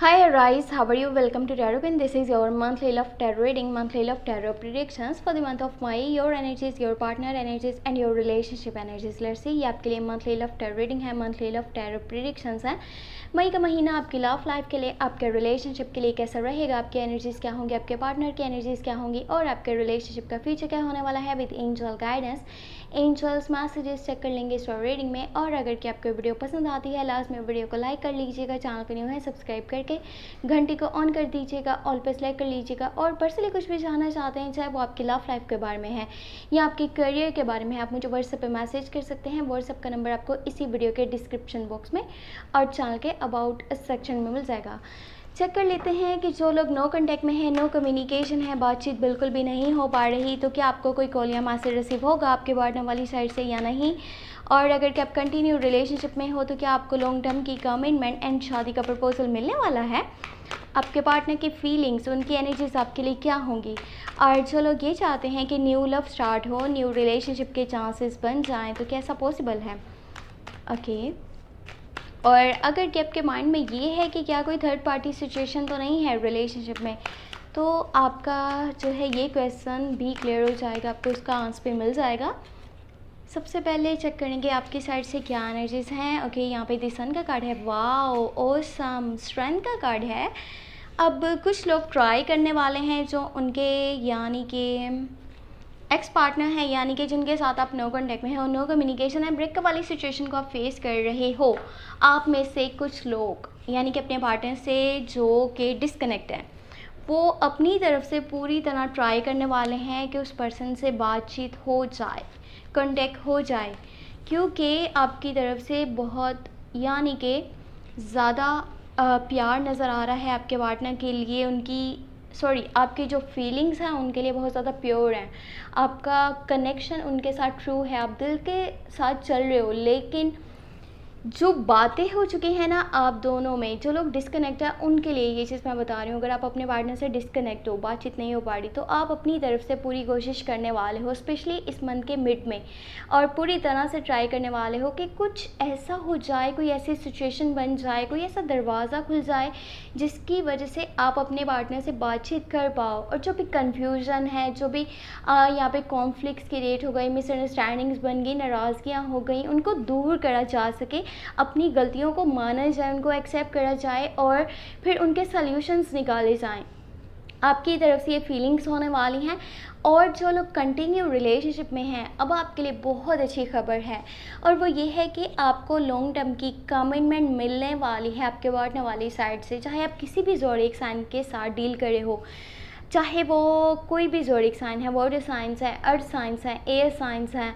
Hi Arise, how are you? Welcome to Tarot Pin. This is your monthly love tarot reading, monthly love tarot predictions for the month of May. Your energies, your partner energies and your relationship energies. Let's see, ये आपके लिए monthly love tarot reading है, monthly love tarot predictions है। मई का महीना आपकी love life के लिए, आपके रिलेशनशिप के लिए कैसा रहेगा, आपकी एनर्जीज क्या होंगी, आपके पार्टनर की एनर्जीज क्या होंगी और आपके रिलेशनशिप का फ्यूचर क्या होने वाला है with angel guidance. Angels messages check कर लेंगे इस रीडिंग में। और अगर कि आपको वीडियो पसंद आती है, लास्ट में वीडियो को लाइक कर लीजिएगा, चैनल पर न्यू है सब्सक्राइब करके घंटी को ऑन कर दीजिएगा, ऑल पे सेलेक्ट कर लीजिएगा। और पर्सनली कुछ भी जानना चाहते हैं, चाहे वो आपकी लव लाइफ के बारे में है या आपके करियर के बारे में है, आप मुझे व्हाट्सएप पे मैसेज कर सकते हैं। व्हाट्सएप का नंबर आपको इसी वीडियो के डिस्क्रिप्शन बॉक्स में और चैनल के अबाउट सेक्शन में मिल जाएगा। चेक कर लेते हैं कि जो लोग नो कांटेक्ट में है, नो कम्युनिकेशन है, बातचीत बिल्कुल भी नहीं हो पा रही, तो क्या आपको कोई कॉल या मैसेज रिसीव होगा आपके पार्टनर वाली साइड से या नहीं। और अगर कि आप कंटिन्यू रिलेशनशिप में हो तो क्या आपको लॉन्ग टर्म की कमिटमेंट एंड शादी का प्रपोजल मिलने वाला है। आपके पार्टनर की फीलिंग्स, उनकी एनर्जीज आपके लिए क्या होंगी। और जो लोग ये चाहते हैं कि न्यू लव स्टार्ट हो, न्यू रिलेशनशिप के चांसेस बन जाएं, तो कैसा पॉसिबल है। ओके और अगर कि आपके माइंड में ये है कि क्या कोई थर्ड पार्टी सिचुएशन तो नहीं है रिलेशनशिप में, तो आपका जो है ये क्वेश्चन भी क्लियर हो जाएगा, आपको इसका आंसर भी मिल जाएगा। सबसे पहले चेक करेंगे आपकी साइड से क्या एनर्जीज हैं। ओके यहाँ पे द सन का कार्ड है, वाओ ऑसम, स्ट्रेंथ का कार्ड है। अब कुछ लोग ट्राई करने वाले हैं जो उनके यानी कि एक्स पार्टनर है, यानी कि जिनके साथ आप नो कॉन्टैक्ट में हो, नो कम्युनिकेशन है, ब्रेकअप वाली सिचुएशन को आप फेस कर रहे हो। आप में से कुछ लोग यानी कि अपने पार्टनर से जो कि डिस्कनेक्ट हैं, वो अपनी तरफ से पूरी तरह ट्राई करने वाले हैं कि उस पर्सन से बातचीत हो जाए, कांटेक्ट हो जाए, क्योंकि आपकी तरफ से बहुत यानी कि ज़्यादा प्यार नज़र आ रहा है आपके पार्टनर के लिए। आपकी जो फीलिंग्स हैं उनके लिए बहुत ज़्यादा प्योर हैं, आपका कनेक्शन उनके साथ ट्रू है, आप दिल के साथ चल रहे हो। लेकिन जो बातें हो चुकी हैं ना आप दोनों में, जो लोग डिस्कनेक्ट है उनके लिए ये चीज़ मैं बता रही हूँ। अगर आप अपने पार्टनर से डिस्कनेक्ट हो, बातचीत नहीं हो पा रही, तो आप अपनी तरफ से पूरी कोशिश करने वाले हो, स्पेशली इस मंथ के मिड में, और पूरी तरह से ट्राई करने वाले हो कि कुछ ऐसा हो जाए, कोई ऐसी सिचुएशन बन जाए, कोई ऐसा दरवाज़ा खुल जाए जिसकी वजह से आप अपने पार्टनर से बातचीत कर पाओ। और जो भी कन्फ्यूज़न है, जो भी यहाँ पे कॉन्फ्लिक्ट्स क्रिएट हो गई, मिसअंडरस्टैंडिंग्स बन गई, नाराज़गियाँ हो गई, उनको दूर करा जा सके, अपनी गलतियों को माना जाए, उनको एक्सेप्ट करा जाए और फिर उनके सॉल्यूशंस निकाले जाएं। आपकी तरफ से ये फीलिंग्स होने वाली हैं। और जो लोग कंटिन्यू रिलेशनशिप में हैं, अब आपके लिए बहुत अच्छी खबर है, और वो ये है कि आपको लॉन्ग टर्म की कमिटमेंट मिलने वाली है आपके पार्टनर वाली साइड से। चाहे आप किसी भी ज़ोडिएक साइन के साथ डील करे हो, चाहे वो कोई भी ज़ोडिएक साइन है, वाटर साइंस है, अर्थ साइंस है, एयर साइंस है,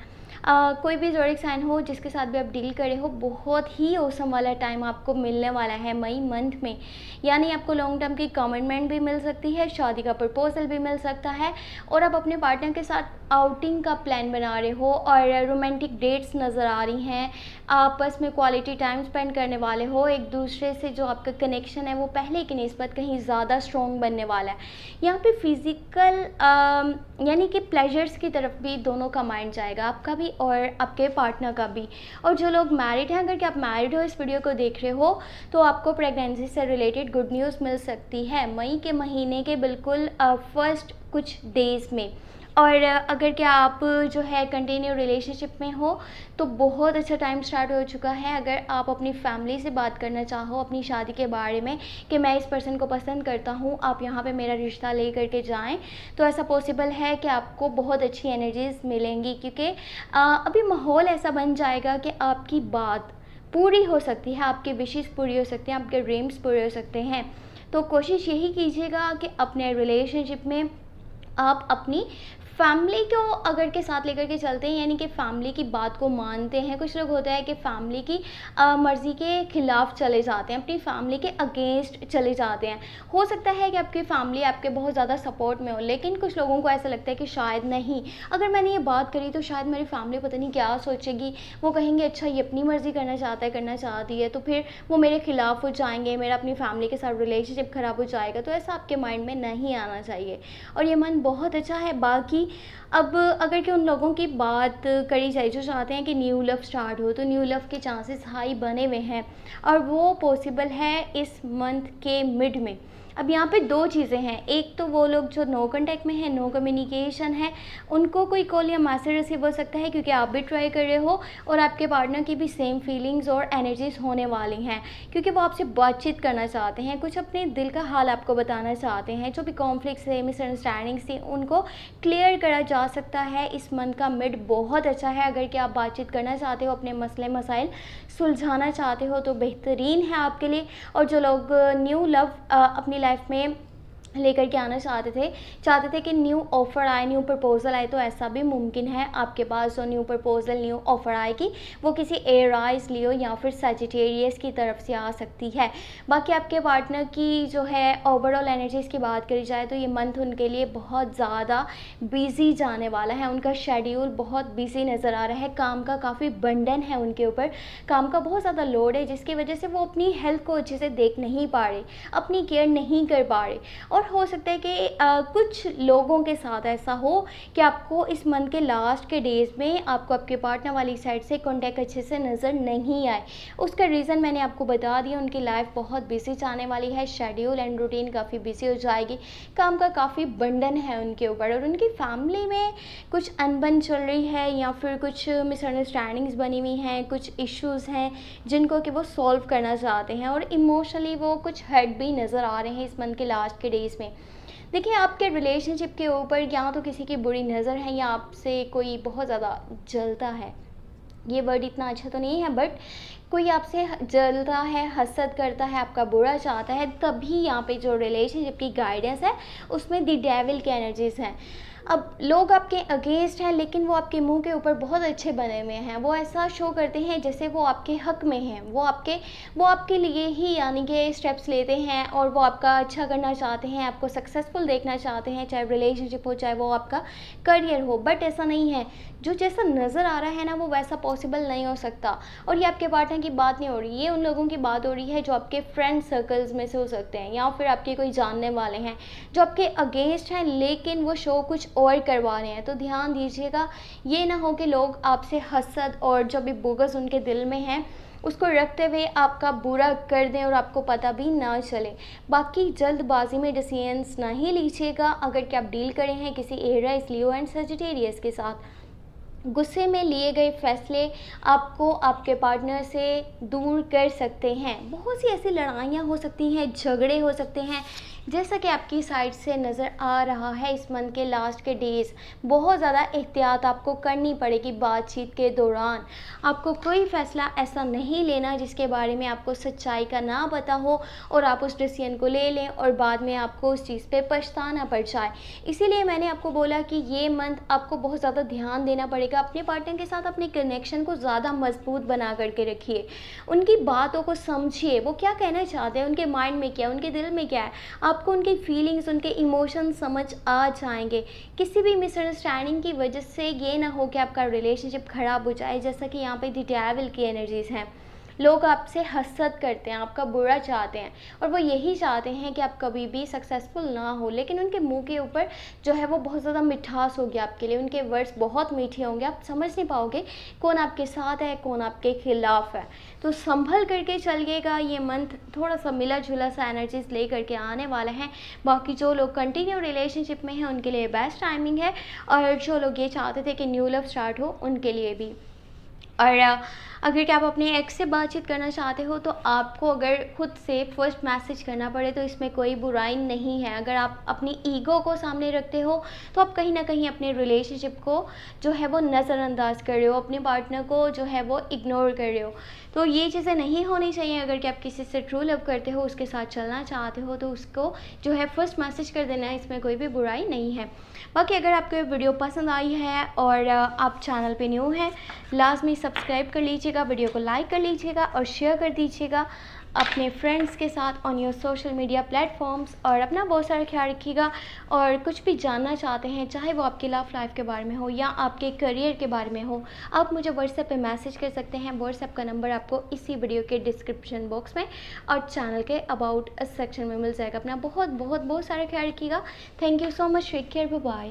कोई भी ज़ोडिएक साइन हो जिसके साथ भी आप डील करे हो, बहुत ही औसम वाला टाइम आपको मिलने वाला है मई मंथ में। यानी आपको लॉन्ग टर्म की कमिटमेंट भी मिल सकती है, शादी का प्रपोजल भी मिल सकता है, और आप अपने पार्टनर के साथ आउटिंग का प्लान बना रहे हो और रोमांटिक डेट्स नज़र आ रही हैं, आपस में क्वालिटी टाइम स्पेंड करने वाले हो। एक दूसरे से जो आपका कनेक्शन है वो पहले की निस्बत कहीं ज़्यादा स्ट्रॉन्ग बनने वाला है। यहाँ पे फिज़िकल यानी कि प्लेजर्स की तरफ भी दोनों का माइंड जाएगा, आपका भी और आपके पार्टनर का भी। और जो लोग मैरिड हैं, अगर कि आप मैरिड हो, इस वीडियो को देख रहे हो, तो आपको प्रेगनेंसी से रिलेटेड गुड न्यूज़ मिल सकती है मई के महीने के बिल्कुल फर्स्ट कुछ डेज़ में। और अगर क्या आप जो है कंटिन्यू रिलेशनशिप में हो, तो बहुत अच्छा टाइम स्टार्ट हो चुका है। अगर आप अपनी फैमिली से बात करना चाहो अपनी शादी के बारे में कि मैं इस पर्सन को पसंद करता हूँ, आप यहाँ पे मेरा रिश्ता ले करके जाएं, तो ऐसा पॉसिबल है कि आपको बहुत अच्छी एनर्जीज मिलेंगी, क्योंकि अभी माहौल ऐसा बन जाएगा कि आपकी बात पूरी हो सकती है, आपके विशेष पूरी हो सकती हैं, आपके ड्रीम्स पूरे हो सकते हैं। तो कोशिश यही कीजिएगा कि अपने रिलेशनशिप में आप अपनी फैमिली को अगर के साथ लेकर के चलते हैं, यानी कि फैमिली की बात को मानते हैं। कुछ लोग होता है कि फैमिली की मर्ज़ी के ख़िलाफ़ चले जाते हैं, अपनी फैमिली के अगेंस्ट चले जाते हैं। हो सकता है कि आपकी फैमिली आपके बहुत ज़्यादा सपोर्ट में हो, लेकिन कुछ लोगों को ऐसा लगता है कि शायद नहीं, अगर मैंने ये बात करी तो शायद मेरी फैमिली पता नहीं क्या सोचेगी, वो कहेंगे अच्छा ये अपनी मर्ज़ी करना चाहता है, करना चाहती है, तो फिर वो मेरे ख़िलाफ़ हो जाएंगे, मेरा अपनी फैमिली के साथ रिलेशनशिप ख़राब हो जाएगा। तो ऐसा आपके माइंड में नहीं आना चाहिए, और ये मन बहुत अच्छा है। बाकी अब अगर कि उन लोगों की बात करी जाए जो चाहते हैं कि न्यू लव स्टार्ट हो, तो न्यू लव के चांसेस हाई बने हुए हैं और वो पॉसिबल है इस मंथ के मिड में। अब यहाँ पे दो चीज़ें हैं, एक तो वो लोग जो नो कॉन्टैक्ट में है, नो कम्युनिकेशन है, उनको कोई कॉल या मैसेज रिसीव हो सकता है क्योंकि आप भी ट्राई कर रहे हो और आपके पार्टनर की भी सेम फीलिंग्स और एनर्जीज होने वाली हैं क्योंकि वो आपसे बातचीत करना चाहते हैं, कुछ अपने दिल का हाल आपको बताना चाहते हैं। जो भी कॉन्फ्लिक्ट्स है, मिसअंडरस्टैंडिंग्स थी, उनको क्लियर करा जा सकता है। इस मंथ का मिड बहुत अच्छा है, अगर कि आप बातचीत करना चाहते हो, अपने मसले मसाइल सुलझाना चाहते हो तो बेहतरीन है आपके लिए। और जो लोग न्यू लव अपनी लाइफ में लेकर के आना चाहते थे कि न्यू ऑफ़र आए, न्यू प्रपोज़ल आए, तो ऐसा भी मुमकिन है। आपके पास जो न्यू प्रपोज़ल, न्यू ऑफ़र आएगी वो किसी एराइज, लियो या फिर सजिटेरियस की तरफ से आ सकती है। बाकी आपके पार्टनर की जो है ओवरऑल एनर्जीज़ की बात करी जाए तो ये मंथ उनके लिए बहुत ज़्यादा बिजी जाने वाला है। उनका शेड्यूल बहुत बिजी नज़र आ रहा है, काम का काफ़ी बर्डन है उनके ऊपर, काम का बहुत ज़्यादा लोड है जिसकी वजह से वो अपनी हेल्थ को अच्छे से देख नहीं पा रहे, अपनी केयर नहीं कर पा रहे। और हो सकता है कि कुछ लोगों के साथ ऐसा हो कि आपको इस मंथ के लास्ट के डेज़ में आपको आपके पार्टनर वाली साइड से कॉन्टैक्ट अच्छे से नज़र नहीं आए। उसका रीज़न मैंने आपको बता दिया, उनकी लाइफ बहुत बिजी जाने वाली है, शेड्यूल एंड रूटीन काफ़ी बिजी हो जाएगी, काम का काफ़ी बर्डन है उनके ऊपर और उनकी फैमिली में कुछ अनबन चल रही है या फिर कुछ मिसअंडरस्टैंडिंग्स बनी हुई हैं, कुछ इश्यूज़ हैं जिनको कि वो सॉल्व करना चाहते हैं और इमोशनली वो कुछ हर्ट भी नज़र आ रहे हैं इस मंथ के लास्ट के डेज़ में। देखिए, आपके रिलेशनशिप के ऊपर या तो किसी की बुरी नज़र है या आपसे कोई बहुत ज़्यादा जलता है, ये वर्ड इतना अच्छा तो नहीं है, बट कोई आपसे जलता है, हसद करता है, आपका बुरा चाहता है, तभी यहाँ पे जो रिलेशनशिप की गाइडेंस है उसमें द डेविल की एनर्जीज़ हैं। अब लोग आपके अगेंस्ट हैं लेकिन वो आपके मुंह के ऊपर बहुत अच्छे बने हुए हैं, वो ऐसा शो करते हैं जैसे वो आपके हक में हैं, वो आपके लिए ही यानी कि स्टेप्स लेते हैं और वो आपका अच्छा करना चाहते हैं, आपको सक्सेसफुल देखना चाहते हैं, चाहे रिलेशनशिप हो चाहे वो आपका करियर हो। बट ऐसा नहीं है, जो जैसा नज़र आ रहा है ना वो वैसा पॉसिबल नहीं हो सकता। और ये आपके पार्टनर की बात नहीं हो रही, ये उन लोगों की बात हो रही है जो आपके फ्रेंड सर्कल्स में से हो सकते हैं या फिर आपके कोई जानने वाले हैं जो आपके अगेंस्ट हैं लेकिन वो शो कुछ और करवा रहे हैं। तो ध्यान दीजिएगा, ये ना हो कि लोग आपसे हसद और जो भी बोगस उनके दिल में है उसको रखते हुए आपका बुरा कर दें और आपको पता भी ना चले। बाकी जल्दबाजी में डिसीजंस नहीं लीजिएगा अगर कि आप डील करें हैं किसी एरिस, लियो एंड सजिटेरियस के साथ। गुस्से में लिए गए फैसले आपको आपके पार्टनर से दूर कर सकते हैं। बहुत सी ऐसी लड़ाइयाँ हो सकती हैं, झगड़े हो सकते हैं, जैसा कि आपकी साइड से नज़र आ रहा है इस मंथ के लास्ट के डेज़। बहुत ज़्यादा एहतियात आपको करनी पड़ेगी बातचीत के दौरान। आपको कोई फ़ैसला ऐसा नहीं लेना जिसके बारे में आपको सच्चाई का ना पता हो और आप उस डिसीजन को ले लें और बाद में आपको उस चीज़ पे पछताना पड़ जाए। इसीलिए मैंने आपको बोला कि ये मंथ आपको बहुत ज़्यादा ध्यान देना पड़ेगा। अपने पार्टनर के साथ अपने कनेक्शन को ज़्यादा मजबूत बना करके रखिए, उनकी बातों को समझिए, वो क्या कहना चाहते हैं, उनके माइंड में क्या है, उनके दिल में क्या है, आपको उनकी फीलिंग्स, उनके इमोशंस समझ आ जाएंगे। किसी भी मिसअंडरस्टैंडिंग की वजह से ये ना हो कि आपका रिलेशनशिप ख़राब हो जाए, जैसा कि यहाँ पे द डेविल की एनर्जीज़ हैं। लोग आपसे हसद करते हैं, आपका बुरा चाहते हैं और वो यही चाहते हैं कि आप कभी भी सक्सेसफुल ना हो, लेकिन उनके मुंह के ऊपर जो है वो बहुत ज़्यादा मिठास होगी आपके लिए, उनके वर्ड्स बहुत मीठे होंगे, आप समझ नहीं पाओगे कौन आपके साथ है कौन आपके खिलाफ है। तो संभल करके चलिएगा, ये मंथ थोड़ा सा मिला जुला सा एनर्जीज ले करके आने वाला है। बाकी जो लोग कंटिन्यू रिलेशनशिप में हैं उनके लिए बेस्ट टाइमिंग है और जो लोग ये चाहते थे कि न्यू लव स्टार्ट हो उनके लिए भी। और अगर कि आप अपने एक्स से बातचीत करना चाहते हो तो आपको अगर खुद से फर्स्ट मैसेज करना पड़े तो इसमें कोई बुराई नहीं है। अगर आप अपनी ईगो को सामने रखते हो तो आप कहीं ना कहीं अपने रिलेशनशिप को जो है वो नज़रअंदाज कर रहे हो, अपने पार्टनर को जो है वो इग्नोर कर रहे हो। तो ये चीज़ें नहीं होनी चाहिए। अगर कि आप किसी से ट्रू लव करते हो, उसके साथ चलना चाहते हो तो उसको जो है फर्स्ट मैसेज कर देना है, इसमें कोई भी बुराई नहीं है। बाकी अगर आपको ये वीडियो पसंद आई है और आप चैनल पे न्यू हैं, लाजमी सब्सक्राइब कर लीजिएगा, वीडियो को लाइक कर लीजिएगा और शेयर कर दीजिएगा अपने फ्रेंड्स के साथ on your social media platforms. और अपना बहुत सारा ख्याल रखिएगा। और कुछ भी जानना चाहते हैं, चाहे वो आपकी लव लाइफ के बारे में हो या आपके करियर के बारे में हो, आप मुझे व्हाट्सएप पे मैसेज कर सकते हैं। व्हाट्सएप का नंबर आपको इसी वीडियो के डिस्क्रिप्शन बॉक्स में और चैनल के अबाउट सेक्शन में मिल जाएगा। अपना बहुत बहुत बहुत सारा ख्याल रखिएगा। Thank you so much, take care, bye bye.